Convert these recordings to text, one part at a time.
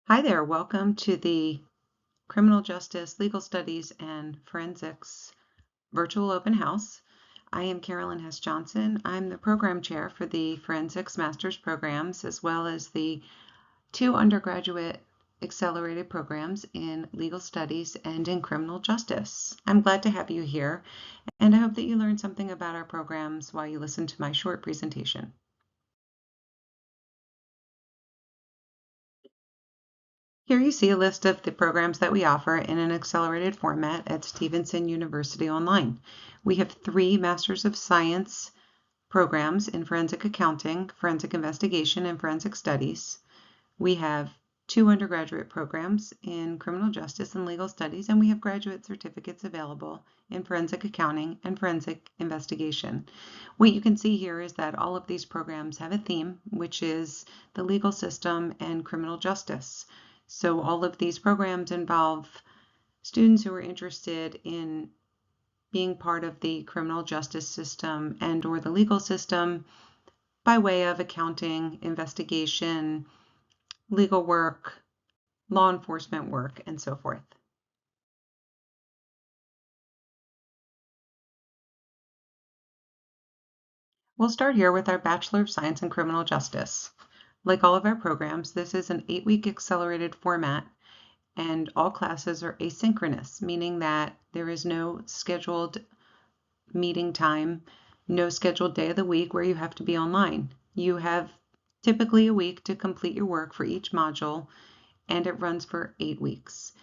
Hi there, welcome to the Criminal Justice, Legal Studies, and Forensics Virtual Open House. I am Carolyn Hess Johnson. I'm the program chair for the Forensics Master's programs, as well as the 2 undergraduate accelerated programs in Legal Studies and in Criminal Justice. I'm glad to have you here, and I hope that you learn something about our programs while you listen to my short presentation. Here you see a list of the programs that we offer in an accelerated format at Stevenson University Online. We have 3 Masters of Science programs in Forensic Accounting, Forensic Investigation, and Forensic Studies. We have 2 undergraduate programs in Criminal Justice and Legal Studies, and we have graduate certificates available in Forensic Accounting and Forensic Investigation. What you can see here is that all of these programs have a theme, which is the legal system and criminal justice. So all of these programs involve students who are interested in being part of the criminal justice system and or the legal system by way of accounting, investigation, legal work, law enforcement work, and so forth. We'll start here with our Bachelor of Science in Criminal Justice. Like all of our programs, this is an 8-week accelerated format, and all classes are asynchronous, meaning that there is no scheduled meeting time, no scheduled day of the week where you have to be online. You have typically a week to complete your work for each module, and it runs for 8 weeks.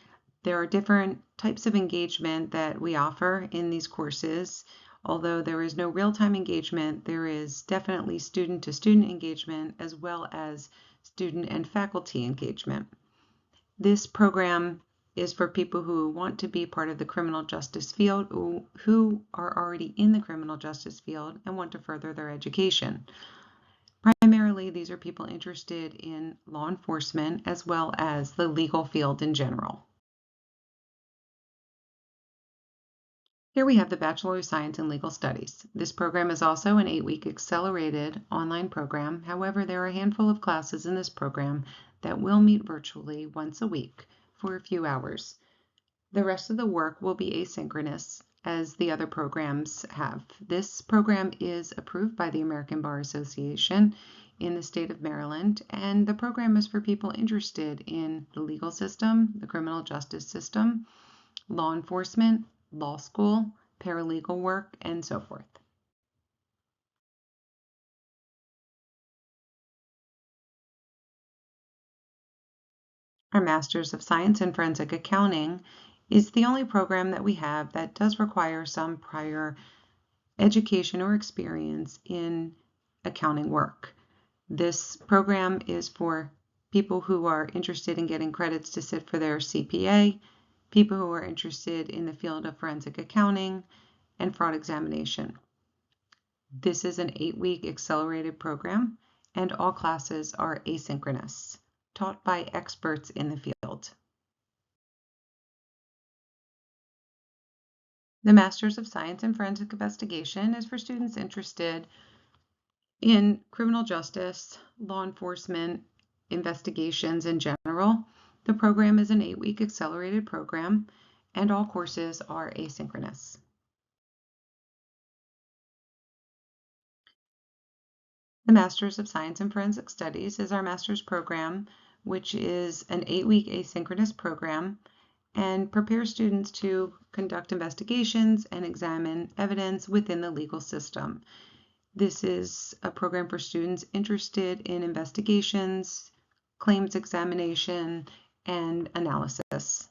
There are different types of engagement that we offer in these courses. Although there is no real-time engagement, there is definitely student-to-student engagement as well as student and faculty engagement. This program is for people who want to be part of the criminal justice field, who are already in the criminal justice field and want to further their education. Primarily, these are people interested in law enforcement as well as the legal field in general. Here we have the Bachelor of Science in Legal Studies. This program is also an 8-week accelerated online program. However, there are a handful of classes in this program that will meet virtually once a week for a few hours. The rest of the work will be asynchronous, as the other programs have. This program is approved by the American Bar Association in the state of Maryland, and the program is for people interested in the legal system, the criminal justice system, law enforcement, law school, paralegal work, and so forth. Our Masters of Science in Forensic Accounting is the only program that we have that does require some prior education or experience in accounting work. This program is for people who are interested in getting credits to sit for their CPA, people who are interested in the field of forensic accounting, and fraud examination. This is an 8-week accelerated program, and all classes are asynchronous, taught by experts in the field. The Masters of Science in Forensic Investigation is for students interested in criminal justice, law enforcement, investigations in general. The program is an 8-week accelerated program, and all courses are asynchronous. The Masters of Science in Forensic Studies is our master's program, which is an 8-week asynchronous program and prepares students to conduct investigations and examine evidence within the legal system. This is a program for students interested in investigations, claims examination, and analysis.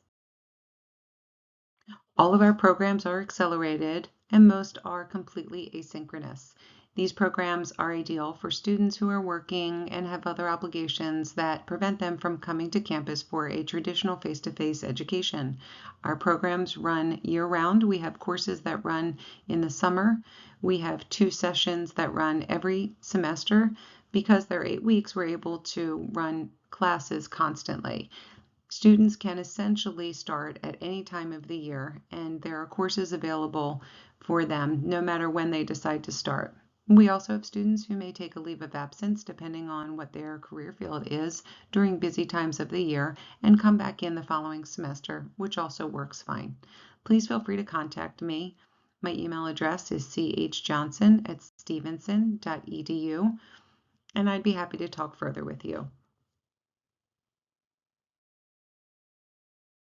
All of our programs are accelerated, and most are completely asynchronous. These programs are ideal for students who are working and have other obligations that prevent them from coming to campus for a traditional face-to-face education. Our programs run year-round. We have courses that run in the summer. We have 2 sessions that run every semester. Because they're 8 weeks, we're able to run classes constantly. Students can essentially start at any time of the year, and there are courses available for them no matter when they decide to start. We also have students who may take a leave of absence depending on what their career field is during busy times of the year and come back in the following semester, which also works fine. Please feel free to contact me. My email address is chjohnson@stevenson.edu, and I'd be happy to talk further with you.